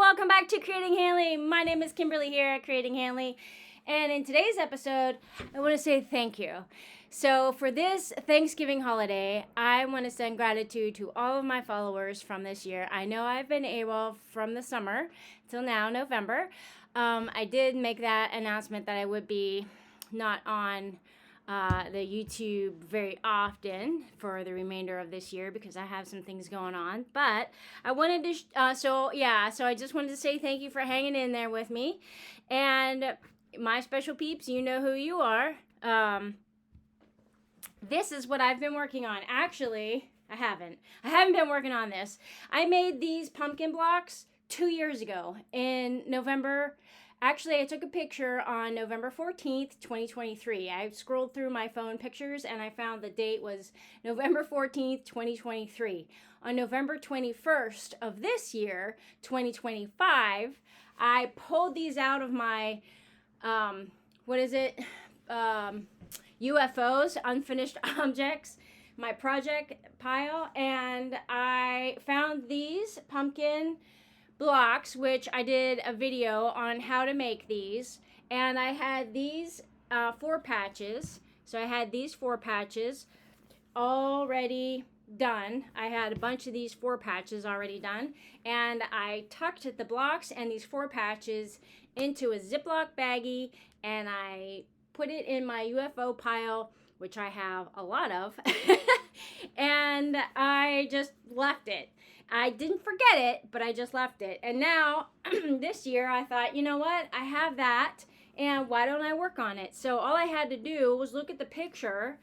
welcome back to Creating Hanley. My name is Kimberly here at Creating Hanley, and in today's episode, I want to say thank you. So for this Thanksgiving holiday, I want to send gratitude to all of my followers from this year. I know I've been AWOL from the summer till now, November. I did make that announcement that I would be not on the YouTube very often for the remainder of this year because I have some things going on. But I wanted to, so I just wanted to say thank you for hanging in there with me. And my special peeps, you know who you are. This is what I've been working on. Actually, I haven't been working on this. I made these pumpkin blocks 2 years ago in November. Actually, I took a picture on November 14th, 2023. I scrolled through my phone pictures and I found the date was November 14th, 2023. On November 21st of this year, 2025, I pulled these out of my, UFOs, unfinished objects, my project pile, and I found these pumpkin blocks, which I did a video on how to make these, and I had these 4 patches. So I had these 4 patches already done. I had a bunch of these 4 patches already done, and I tucked the blocks and these 4 patches into a Ziploc baggie, and I put it in my UFO pile, which I have a lot of, and I just left it. I didn't forget it, but I just left it. And now, this year, I thought, you know what? I have that, and why don't I work on it? So all I had to do was look at the picture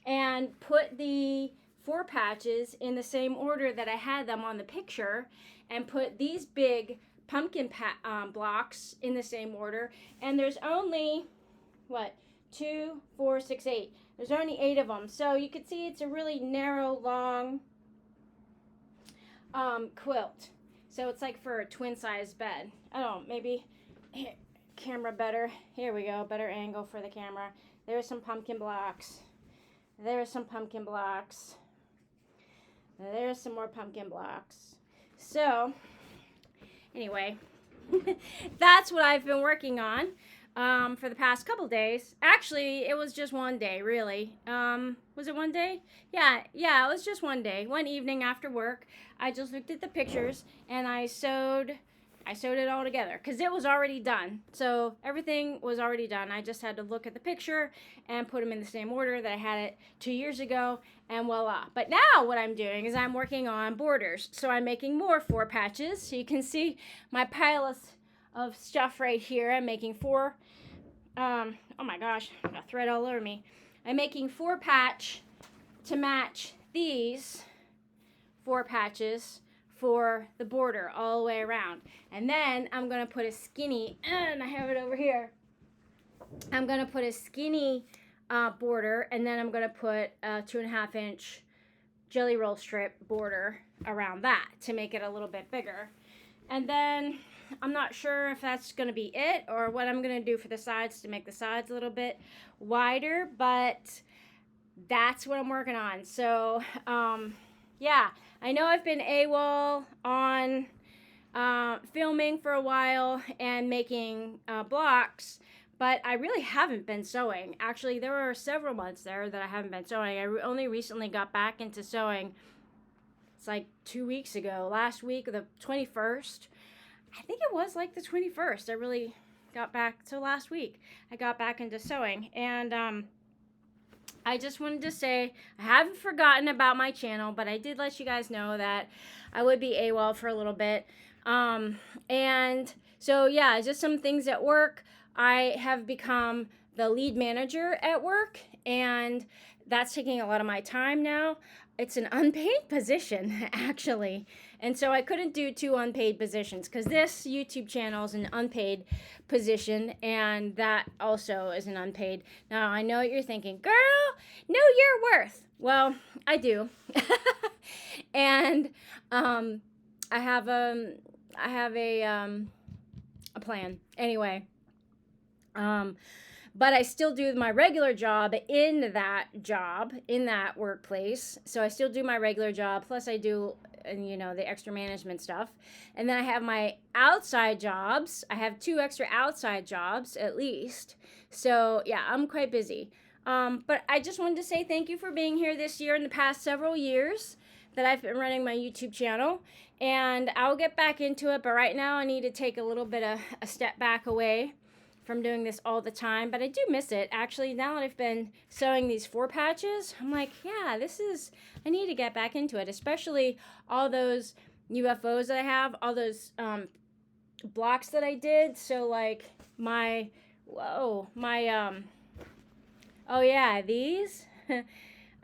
and put the 4 patches in the same order that I had them on the picture, and put these big pumpkin blocks in the same order. And there's only, 2, 4, 6, 8. There's only 8 of them. So you can see it's a really narrow, long quilt. So it's like for a twin size bed. I don't know, maybe here, camera better. Here we go, better angle for the camera. There's some pumpkin blocks. There's some pumpkin blocks. There's some more pumpkin blocks. So anyway, that's what I've been working on for the past couple days. Actually, it was just one day, really. Was it one day? Yeah, it was just one day. One evening after work, I just looked at the pictures and I sewed it all together because it was already done. So everything was already done. I just had to look at the picture and put them in the same order that I had it 2 years ago, and voila. But now what I'm doing is I'm working on borders. So I'm making more 4 patches. So you can see my pile of stuff right here. I'm making 4, oh my gosh, I got thread all over me. I'm making 4 patch to match these 4 patches for the border all the way around. And then I'm going to put a skinny, and I have it over here. I'm going to put a skinny border, and then I'm going to put a 2.5 inch jelly roll strip border around that to make it a little bit bigger. And then I'm not sure if that's going to be it or what I'm going to do for the sides to make the sides a little bit wider, but that's what I'm working on. So, yeah, I know I've been AWOL on filming for a while and making blocks, but I really haven't been sewing. Actually, there were several months there that I haven't been sewing. I only recently got back into sewing. It's like 2 weeks ago, last week, the 21st. I think it was like the 21st. I really got back, so last week, I got back into sewing. And I just wanted to say, I haven't forgotten about my channel, but I did let you guys know that I would be AWOL for a little bit. And so, yeah, just some things at work. I have become the lead manager at work, and that's taking a lot of my time now. It's an unpaid position, actually. And so I couldn't do 2 unpaid positions because this YouTube channel is an unpaid position, and that also is an unpaid. Now, I know what you're thinking, girl, know your worth. Well, I do. And I have a plan. Anyway, but I still do my regular job in that workplace. So I still do my regular job. Plus I do you know, the extra management stuff. And then I have my outside jobs. I have 2 extra outside jobs at least. So yeah, I'm quite busy. But I just wanted to say thank you for being here this year and the past several years that I've been running my YouTube channel. And I'll get back into it, but right now I need to take a little bit of a step back away from doing this all the time. But I do miss it. Actually, now that I've been sewing these 4 patches, I'm like, yeah, I need to get back into it, especially all those UFOs that I have, all those blocks that I did. So like oh yeah, these.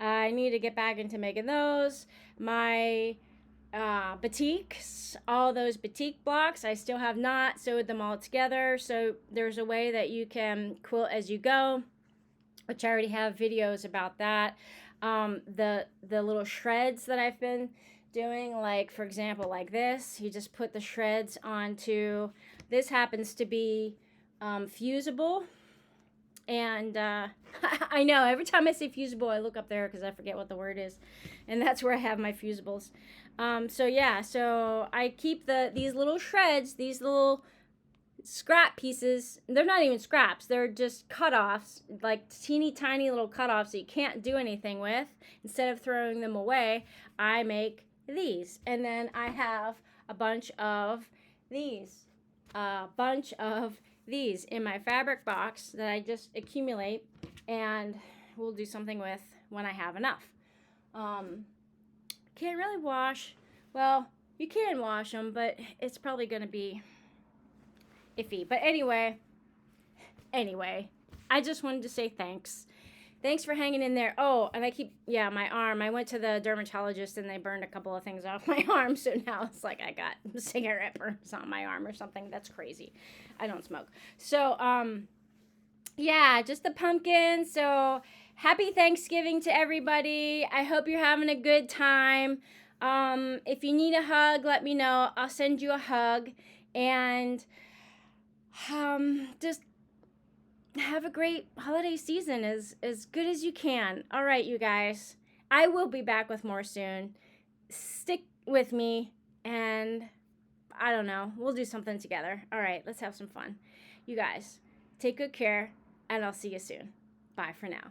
I need to get back into making those. My batiks, all those batik blocks, I still have not sewed them all together. So there's a way that you can quilt as you go, which I already have videos about that. The little shreds that I've been doing, like for example, like this, you just put the shreds onto, this happens to be fusible. And I know every time I say fusible, I look up there because I forget what the word is. And that's where I have my fusibles. So yeah, so I keep these little shreds, these little scrap pieces. They're not even scraps. They're just cutoffs, like teeny tiny little cutoffs that you can't do anything with. Instead of throwing them away, I make these. And then I have a bunch of these. These in my fabric box that I just accumulate and we'll do something with when I have enough. Can't really wash. Well, you can wash them, but it's probably going to be iffy. But anyway, I just wanted to say thanks. Thanks for hanging in there. Oh, and my arm. I went to the dermatologist and they burned a couple of things off my arm. So now it's like I got cigarette burns on my arm or something. That's crazy. I don't smoke. So, yeah, just the pumpkin. So happy Thanksgiving to everybody. I hope you're having a good time. If you need a hug, let me know. I'll send you a hug. And just have a great holiday season as good as you can. All right, you guys. I will be back with more soon. Stick with me and I don't know. We'll do something together. All right, let's have some fun. You guys, take good care and I'll see you soon. Bye for now.